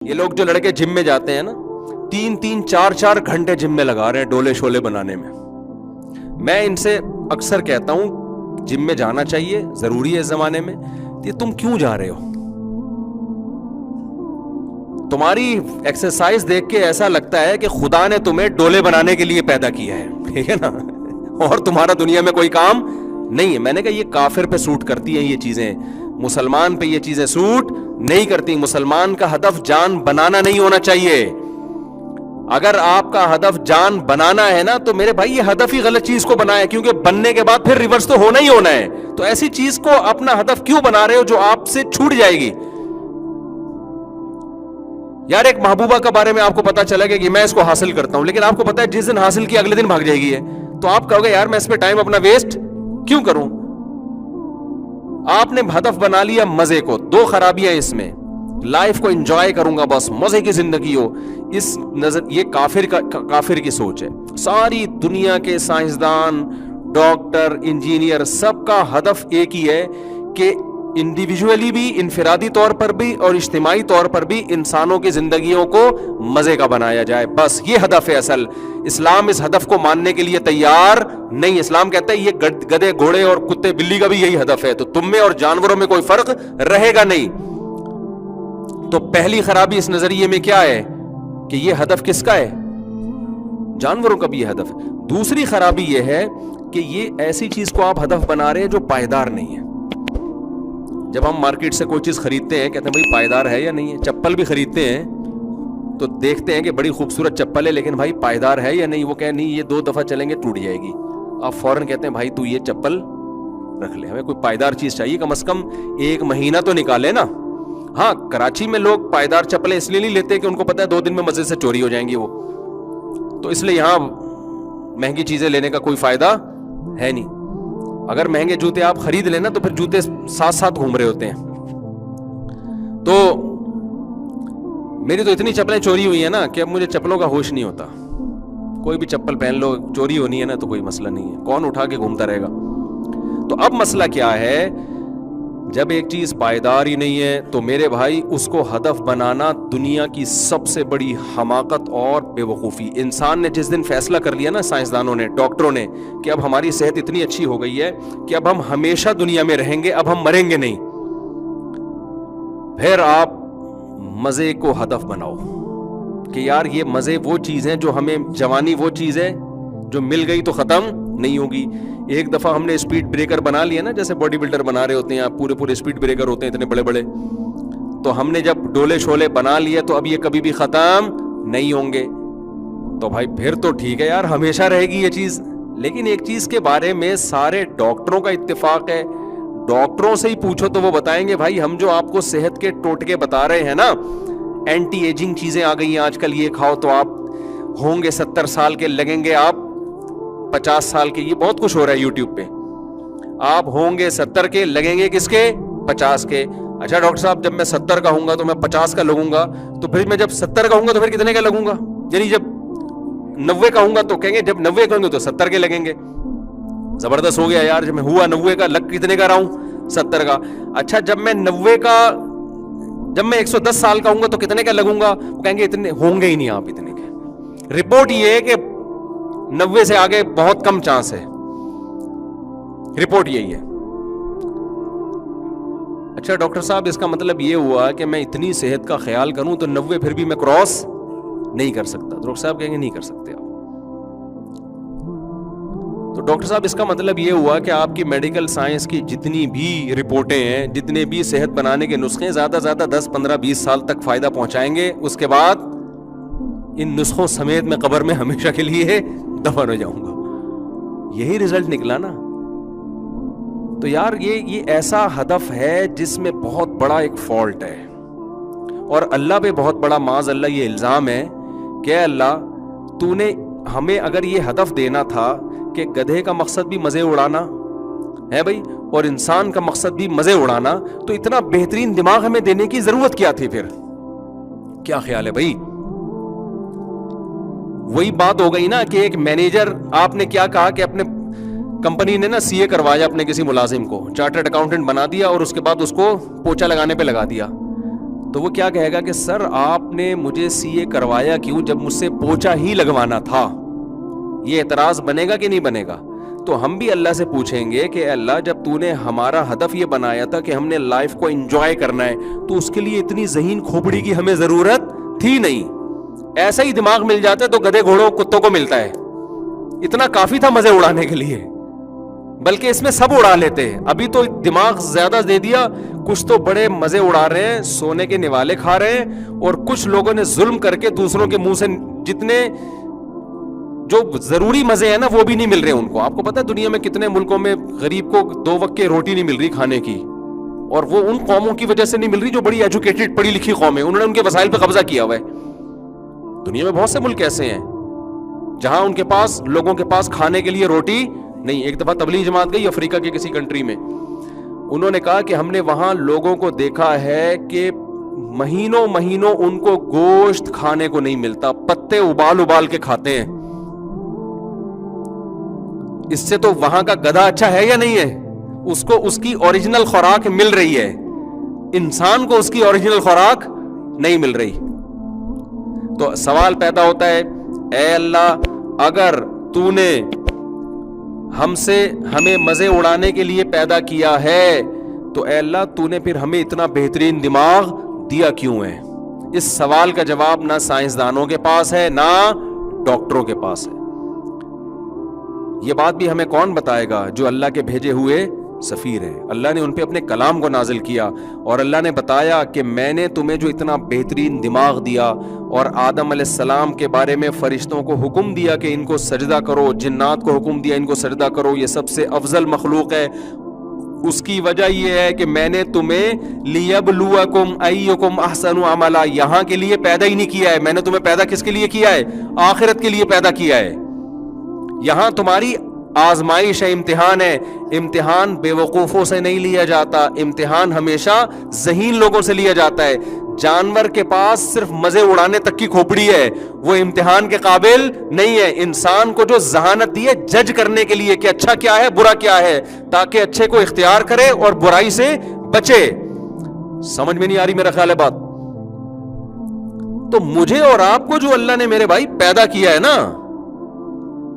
یہ لوگ جو لڑکے جم میں جاتے ہیں نا، 3-3 4-4 گھنٹے جم میں لگا رہے ہیں ڈولے شولے بنانے میں. میں ان سے اکثر کہتا ہوں جم میں جانا چاہیے، ضروری ہے اس زمانے میں. یہ تم کیوں جا رہے ہو؟ تمہاری ایکسرسائز دیکھ کے ایسا لگتا ہے کہ خدا نے تمہیں ڈولے بنانے کے لیے پیدا کیا ہے، ٹھیک ہے نا، اور تمہارا دنیا میں کوئی کام نہیں ہے. میں نے کہا یہ کافر پہ سوٹ کرتی ہیں یہ چیزیں، مسلمان پہ یہ چیزیں سوٹ نہیں کرتی. مسلمان کا ہدف جان بنانا نہیں ہونا چاہیے. اگر آپ کا ہدف جان بنانا ہے نا تو میرے بھائی یہ ہدف ہی غلط چیز کو بنائے، کیونکہ بننے کے بعد پھر ریورس تو ہونا ہی ہونا ہے. تو ایسی چیز کو اپنا ہدف کیوں بنا رہے ہو جو آپ سے چھوٹ جائے گی؟ یار ایک محبوبہ کے بارے میں آپ کو پتا چلا گیا کہ میں اس کو حاصل کرتا ہوں، لیکن آپ کو پتا ہے جس دن حاصل کیا اگلے دن بھاگ جائے گی ہے، تو آپ کہو گے یار میں اس پہ ٹائم اپنا ویسٹ کیوں کروں؟ آپ نے ہدف بنا لیا مزے کو. 2 خرابیاں اس میں، لائف کو انجوائے کروں گا بس، مزے کی زندگی ہو. اس نظر یہ کافر کی سوچ ہے. ساری دنیا کے سائنسدان، ڈاکٹر، انجینئر، سب کا ہدف ایک ہی ہے کہ انڈیویجولی بھی، انفرادی طور پر بھی اور اجتماعی طور پر بھی انسانوں کی زندگیوں کو مزے کا بنایا جائے. بس یہ ہدف ہے اصل. اسلام اس ہدف کو ماننے کے لیے تیار نہیں. اسلام کہتا ہے یہ گدھے گھوڑے اور کتے بلی کا بھی یہی ہدف ہے، تو تم میں اور جانوروں میں کوئی فرق رہے گا نہیں. تو پہلی خرابی اس نظریے میں کیا ہے کہ یہ ہدف کس کا ہے؟ جانوروں کا بھی یہ ہدف ہے. دوسری خرابی یہ ہے کہ یہ ایسی چیز کو آپ ہدف بنا رہے ہیں جو پائیدار نہیں ہے. جب ہم مارکیٹ سے کوئی چیز خریدتے ہیں کہتے ہیں بھائی پائیدار ہے یا نہیں ہے. چپل بھی خریدتے ہیں تو دیکھتے ہیں کہ بڑی خوبصورت چپل ہے لیکن بھائی پائیدار ہے یا نہیں. وہ کہے نہیں یہ 2 دفعہ چلیں گے ٹوٹ جائے گی. آپ فوراً کہتے ہیں بھائی تو یہ چپل رکھ لے، ہمیں کوئی پائیدار چیز چاہیے، کم از کم 1 مہینہ تو نکالے نا. ہاں کراچی میں لوگ پائیدار چپلیں اس لیے نہیں لیتے کہ ان کو پتا ہے 2 دن میں مزے سے چوری ہو جائیں گی وہ، تو اس لیے یہاں مہنگی چیزیں لینے کا کوئی فائدہ ہے نہیں. اگر مہنگے جوتے آپ خرید لینا تو پھر جوتے ساتھ ساتھ گھوم رہے ہوتے ہیں. تو میری تو اتنی چپلیں چوری ہوئی ہیں نا کہ اب مجھے چپلوں کا ہوش نہیں ہوتا. کوئی بھی چپل پہن لو، چوری ہونی ہے نا تو کوئی مسئلہ نہیں ہے، کون اٹھا کے گھومتا رہے گا. تو اب مسئلہ کیا ہے؟ جب ایک چیز پائیدار ہی نہیں ہے تو میرے بھائی اس کو ہدف بنانا دنیا کی سب سے بڑی حماقت اور بے وقوفی. انسان نے جس دن فیصلہ کر لیا نا، سائنسدانوں نے، ڈاکٹروں نے، کہ اب ہماری صحت اتنی اچھی ہو گئی ہے کہ اب ہم ہمیشہ دنیا میں رہیں گے، اب ہم مریں گے نہیں، پھر آپ مزے کو ہدف بناؤ کہ یار یہ مزے وہ چیز ہیں جو ہمیں، جوانی وہ چیز ہے جو مل گئی تو ختم نہیں ہوگی. ایک دفعہ ہم نے اسپیڈ بریکر بنا لیا نا، جیسے باڈی بلڈر بنا رہے ہوتے ہیں، پورے اسپیڈ بریکر ہوتے ہیں اتنے بڑے بڑے، تو ہم نے جب ڈولے شولے بنا لیے تو اب یہ کبھی بھی ختم نہیں ہوں گے. تو بھائی پھر تو ٹھیک ہے یار، ہمیشہ رہے گی یہ چیز. لیکن ایک چیز کے بارے میں سارے ڈاکٹروں کا اتفاق ہے، ڈاکٹروں سے ہی پوچھو تو وہ بتائیں گے بھائی ہم جو آپ کو صحت کے ٹوٹکے بتا رہے ہیں نا، اینٹی ایجنگ چیزیں آ گئی ہیں آج کل، یہ کھاؤ تو آپ ہوں گے 70 سال کے، لگیں گے آپ 50 سال کے. یہ بہت کچھ ہو رہا ہے یوٹیوب پہ. آپ ہوں گے 70 کے، لگیں گے کس کے؟ 50 کے. اچھا ڈاکٹر صاحب جب میں 70 کا ہوں گا تو میں 50 کا لگوں گا، تو پھر میں جب 70 کا ہوں گا تو پھر کتنے کا لگوں گا؟ یعنی جب 90 کا ہوں گا تو کہیں گے جب 90 کا ہوں گے تو 70 کے لگیں گے. زبردست ہو گیا یار، جب میں ہوا 90 کا، لگ کتنے کا رہا ہوں؟ 70 کا. اچھا جب میں 90 کا، جب میں 110 سال کا ہوں گا تو کتنے کا لگوں گا؟ وہ کہیں گے اتنے ہوں گے ہی نہیں آپ اتنے کے. رپورٹ یہ ہے کہ 90 سے آگے بہت کم چانس ہے، رپورٹ یہی ہے. اچھا ڈاکٹر صاحب اس کا مطلب یہ ہوا کہ میں اتنی صحت کا خیال کروں تو 90 پھر بھی میں کراس نہیں کر سکتا. ڈاکٹر صاحب کہیں گے نہیں کر سکتے آپ. تو ڈاکٹر صاحب اس کا مطلب یہ ہوا کہ آپ کی میڈیکل سائنس کی جتنی بھی رپورٹیں ہیں، جتنے بھی صحت بنانے کے نسخے، زیادہ سے زیادہ 10 15 20 سال تک فائدہ پہنچائیں گے، اس کے بعد ان نسخوں سمیت میں قبر میں ہمیشہ کے لیے دفن ہو جاؤں گا. یہی رزلٹ نکلا نا. تو یار یہ ایسا ہدف ہے جس میں بہت بڑا ایک فالٹ ہے، اور اللہ پہ بہت بڑا معاذ اللہ یہ الزام ہے کہ اے اللہ تو نے ہمیں اگر یہ ہدف دینا تھا کہ گدھے کا مقصد بھی مزے اڑانا ہے بھائی، اور انسان کا مقصد بھی مزے اڑانا، تو اتنا بہترین دماغ ہمیں دینے کی ضرورت کیا تھی پھر؟ کیا خیال ہے بھائی؟ وہی بات ہو گئی نا کہ ایک مینیجر، آپ نے کیا کہا کہ اپنے کمپنی نے نا سی اے کروایا اپنے کسی ملازم کو، چارٹرڈ اکاؤنٹنٹ بنا دیا اور اس کے بعد اس کو پوچھا لگانے پہ لگا دیا. تو وہ کیا کہے گا کہ سر آپ نے مجھے سی اے کروایا کیوں جب مجھ سے پوچھا ہی لگوانا تھا؟ یہ اعتراض بنے گا کہ نہیں بنے گا؟ تو ہم بھی اللہ سے پوچھیں گے کہ اللہ جب تو نے ہمارا ہدف یہ بنایا تھا کہ ہم نے لائف کو انجوائے کرنا ہے تو اس کے لیے اتنی ذہین کھوپڑی کی ہمیں ضرورت تھی نہیں. ایسا ہی دماغ مل جاتا ہے تو گدھے گھوڑوں کتوں کو ملتا ہے. اتنا کافی تھا مزے اڑانے کے لیے, بلکہ اس میں سب اڑا لیتے ہیں. ابھی تو دماغ زیادہ دے دیا, کچھ تو بڑے مزے اڑا رہے ہیں, سونے کے نوالے کھا رہے ہیں, اور کچھ لوگوں نے ظلم کر کے دوسروں کے منہ سے جتنے جو ضروری مزے ہیں نا وہ بھی نہیں مل رہے ان کو. آپ کو پتا ہے دنیا میں کتنے ملکوں میں غریب کو 2 وقت کی روٹی نہیں مل رہی کھانے کی, اور وہ ان قوموں کی وجہ سے نہیں مل رہی جو بڑی ایجوکیٹڈ پڑھی لکھی قوم ہے, انہوں نے ان کے وسائل پہ قبضہ کیا ہوا ہے. دنیا میں بہت سے ملک ایسے ہیں جہاں ان کے پاس لوگوں کے پاس کھانے کے لیے روٹی نہیں. ایک دفعہ تبلیغ جماعت گئی افریقہ کے کسی کنٹری میں, انہوں نے کہا کہ ہم نے وہاں لوگوں کو دیکھا ہے کہ مہینوں مہینوں ان کو گوشت کھانے کو نہیں ملتا, پتے ابال ابال کے کھاتے ہیں. اس سے تو وہاں کا گدھا اچھا ہے یا نہیں ہے؟ اس کو اس کی اوریجنل خوراک مل رہی ہے, انسان کو اس کی اوریجنل خوراک نہیں مل رہی. تو سوال پیدا ہوتا ہے, اے اللہ اگر تو نے ہمیں مزے اڑانے کے لیے پیدا کیا ہے تو اے اللہ تو نے پھر ہمیں اتنا بہترین دماغ دیا کیوں ہے؟ اس سوال کا جواب نہ سائنسدانوں کے پاس ہے نہ ڈاکٹروں کے پاس ہے. یہ بات بھی ہمیں کون بتائے گا؟ جو اللہ کے بھیجے ہوئے سفیر ہیں. اللہ نے ان پہ اپنے کلام کو نازل کیا اور اللہ نے بتایا کہ میں نے تمہیں جو اتنا بہترین دماغ دیا, اور آدم علیہ السلام کے بارے میں فرشتوں کو حکم دیا کہ ان کو سجدہ کرو, جنات کو حکم دیا ان کو سجدہ کرو, یہ سب سے افضل مخلوق ہے. اس کی وجہ یہ ہے کہ میں نے تمہیں لیبلوکم ایکم احسن عملا, یہاں کے لیے پیدا ہی نہیں کیا ہے. میں نے تمہیں پیدا کس کے لیے کیا ہے؟ آخرت کے لیے پیدا کیا ہے. یہاں تمہاری آزمائش ہے, امتحان ہے. امتحان بے وقوفوں سے نہیں لیا جاتا, امتحان ہمیشہ ذہین لوگوں سے لیا جاتا ہے. جانور کے پاس صرف مزے اڑانے تک کی کھوپڑی ہے, وہ امتحان کے قابل نہیں ہے. انسان کو جو ذہانت دی ہے جج کرنے کے لیے کہ اچھا کیا ہے برا کیا ہے, تاکہ اچھے کو اختیار کرے اور برائی سے بچے. سمجھ میں نہیں آ رہی میرا خیال ہے بات؟ تو مجھے اور آپ کو جو اللہ نے میرے بھائی پیدا کیا ہے نا,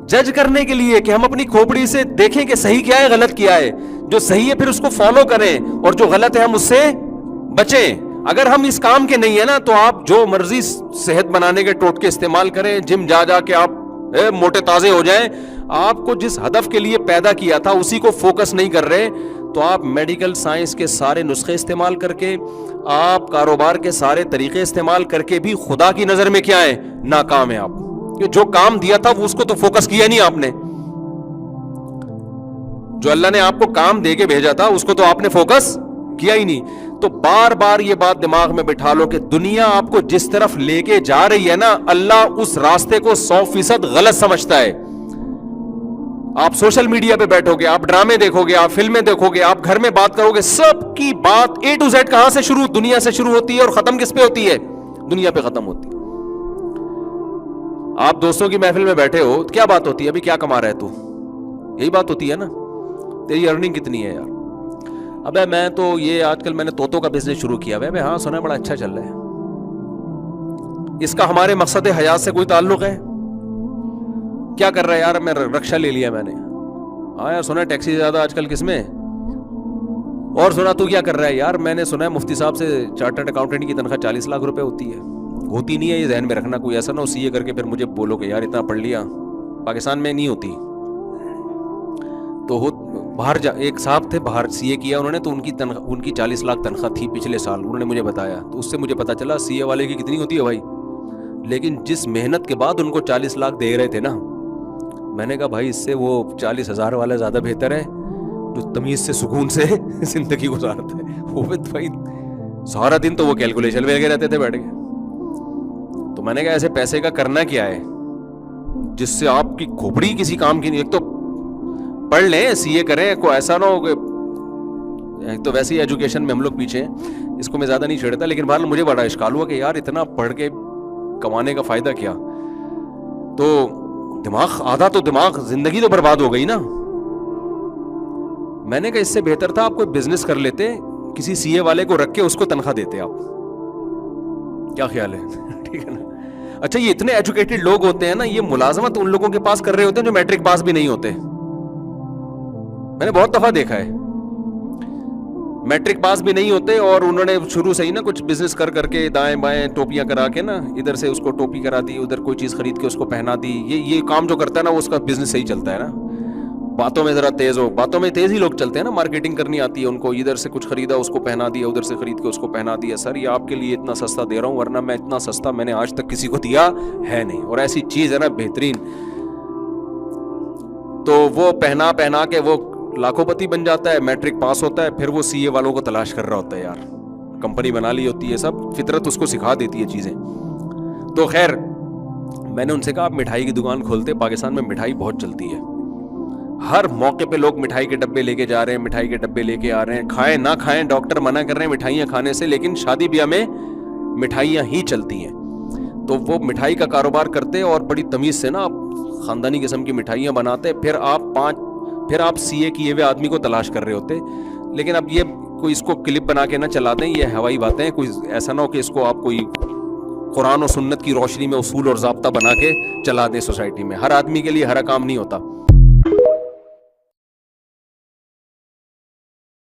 جج کرنے کے لیے کہ ہم اپنی کھوپڑی سے دیکھیں کہ صحیح کیا ہے غلط کیا ہے. جو صحیح ہے پھر اس کو فالو کریں, اور جو غلط ہے ہم اس سے بچیں. اگر ہم اس کام کے نہیں ہے نا تو آپ جو مرضی صحت بنانے کے ٹوٹکے استعمال کریں, جم جا کے آپ موٹے تازے ہو جائیں, آپ کو جس ہدف کے لیے پیدا کیا تھا اسی کو فوکس نہیں کر رہے تو آپ میڈیکل سائنس کے سارے نسخے استعمال کر کے, آپ کاروبار کے سارے طریقے استعمال کر کے بھی خدا کی نظر میں کیا ہے؟ ناکام ہیں آپ. جو کام دیا تھا وہ اس کو تو فوکس کیا نہیں آپ نے. جو اللہ نے آپ کو کام دے کے بھیجا تھا اس کو تو آپ نے فوکس کیا ہی نہیں. تو بار بار یہ بات دماغ میں بٹھا لو کہ دنیا آپ کو جس طرف لے کے جا رہی ہے نا, اللہ اس راستے کو 100% غلط سمجھتا ہے. آپ سوشل میڈیا پہ بیٹھو گے, آپ ڈرامے دیکھو گے, آپ فلمیں دیکھو گے, آپ گھر میں بات کرو گے, سب کی بات A to Z کہاں سے شروع؟ دنیا سے شروع ہوتی ہے اور ختم کس پہ ہوتی ہے؟ دنیا پہ ختم ہوتی ہے. آپ دوستوں کی محفل میں بیٹھے ہو, کیا بات ہوتی ہے؟ ابھی کیا کما رہا ہے تو؟ یہی بات ہوتی ہے نا, تیری ارننگ کتنی ہے یار؟ ابے میں تو یہ آج کل میں نے طوطوں کا بزنس شروع کیا ہے. ہاں سنا بڑا اچھا چل رہا ہے. اس کا ہمارے مقصد حیات سے کوئی تعلق ہے؟ کیا کر رہا ہے یار؟ میں رکشا لے لیا میں نے. ہاں یار سنا ٹیکسی زیادہ آج کل کس میں. اور سنا تو کیا کر رہا ہے یار؟ میں نے سنا ہے مفتی صاحب سے چارٹرڈ اکاؤنٹنٹ کی تنخواہ 40 لاکھ روپے ہوتی ہے. ہوتی نہیں ہے, یہ ذہن میں رکھنا. کوئی ایسا نہ ہو سی اے کر کے پھر مجھے بولو کہ یار اتنا پڑھ لیا. پاکستان میں نہیں ہوتی. تو باہر ایک صاحب تھے باہر سی اے کیا انہوں نے, تو ان کی 40 لاکھ تنخواہ تھی پچھلے سال. انہوں نے مجھے بتایا, تو اس سے مجھے پتا چلا سی اے والے کی کتنی ہوتی ہے بھائی. لیکن جس محنت کے بعد ان کو 40 لاکھ دے رہے تھے نا, میں نے کہا بھائی اس سے وہ 40,000 والا زیادہ بہتر ہے جو تمیز سے سکون سے زندگی گزارتے ہیں. وہ بھائی سارا دن تو وہ کیلکولیشن میں لگے رہتے تھے بیٹھ کے. تو میں نے کہا ایسے پیسے کا کرنا کیا ہے جس سے آپ کی کھوپڑی کسی کام کی نہیں. ایک تو پڑھ لیں, سی اے کریں, کوئی ایسا نہ ہو کہ ایک تو ویسے ہی ایجوکیشن میں ہم لوگ پیچھے ہیں, اس کو میں زیادہ نہیں چھیڑتا. لیکن بہرحال مجھے بڑا اشکال ہوا کہ یار اتنا پڑھ کے کمانے کا فائدہ کیا. تو دماغ آدھا تو دماغ زندگی تو برباد ہو گئی نا. میں نے کہا اس سے بہتر تھا آپ کوئی بزنس کر لیتے, کسی سی اے والے کو رکھ کے اس کو تنخواہ دیتے آپ. کیا خیال ہے؟ ٹھیک ہے نا. اچھا یہ اتنے ایجوکیٹڈ لوگ ہوتے ہیں نا, یہ ملازمت ان لوگوں کے پاس کر رہے ہوتے ہیں جو میٹرک پاس بھی نہیں ہوتے. میں نے بہت دفعہ دیکھا ہے, میٹرک پاس بھی نہیں ہوتے اور انہوں نے شروع سے ہی نا کچھ بزنس کر کے دائیں بائیں ٹوپیاں کرا کے نا, ادھر سے اس کو ٹوپی کرا دی, ادھر کوئی چیز خرید کے اس کو پہنا دی. یہ کام جو کرتا ہے نا وہ اس کا بزنس صحیح چلتا ہے نا. باتوں میں ذرا تیز ہو, باتوں میں تیز ہی لوگ چلتے ہیں نا, مارکیٹنگ کرنی آتی ہے ان کو, ادھر سے کچھ خریدا اس کو پہنا دیا, ادھر سے خرید کے اس کو پہنا دیا. سر یہ آپ کے لیے اتنا سستا دے رہا ہوں, ورنہ میں اتنا سستا میں نے آج تک کسی کو دیا ہے نہیں. اور ایسی چیز ہے نا بہترین, تو وہ پہنا کے وہ لاکھوں پتی بن جاتا ہے, میٹرک پاس ہوتا ہے, پھر وہ سی اے والوں کو تلاش کر رہا ہوتا ہے. یار کمپنی بنا لی ہوتی ہے, سب فطرت اس کو سکھا دیتی ہے چیزیں. تو خیر میں نے ان سے کہا آپ مٹھائی کی دکان کھولتے, پاکستان میں مٹھائی بہت چلتی ہے, ہر موقع پہ لوگ مٹھائی کے ڈبے لے کے جا رہے ہیں, مٹھائی کے ڈبے لے کے آ رہے ہیں. کھائیں نہ کھائیں, ڈاکٹر منع کر رہے ہیں مٹھائیاں کھانے سے, لیکن شادی بیاہ میں مٹھائیاں ہی چلتی ہیں. تو وہ مٹھائی کا کاروبار کرتے اور بڑی تمیز سے نا آپ خاندانی قسم کی مٹھائیاں بناتے. پھر آپ سی اے کیے ہوئے آدمی کو تلاش کر رہے ہوتے. لیکن اب یہ کوئی اس کو کلپ بنا کے نہ چلا دیں, یہ ہوائی باتیں, کوئی ایسا نہ ہو کہ اس کو آپ کوئی قرآن و سنت کی روشنی میں اصول اور ضابطہ بنا کے چلا دیں سوسائٹی میں. ہر آدمی کے لیے ہر کام نہیں ہوتا.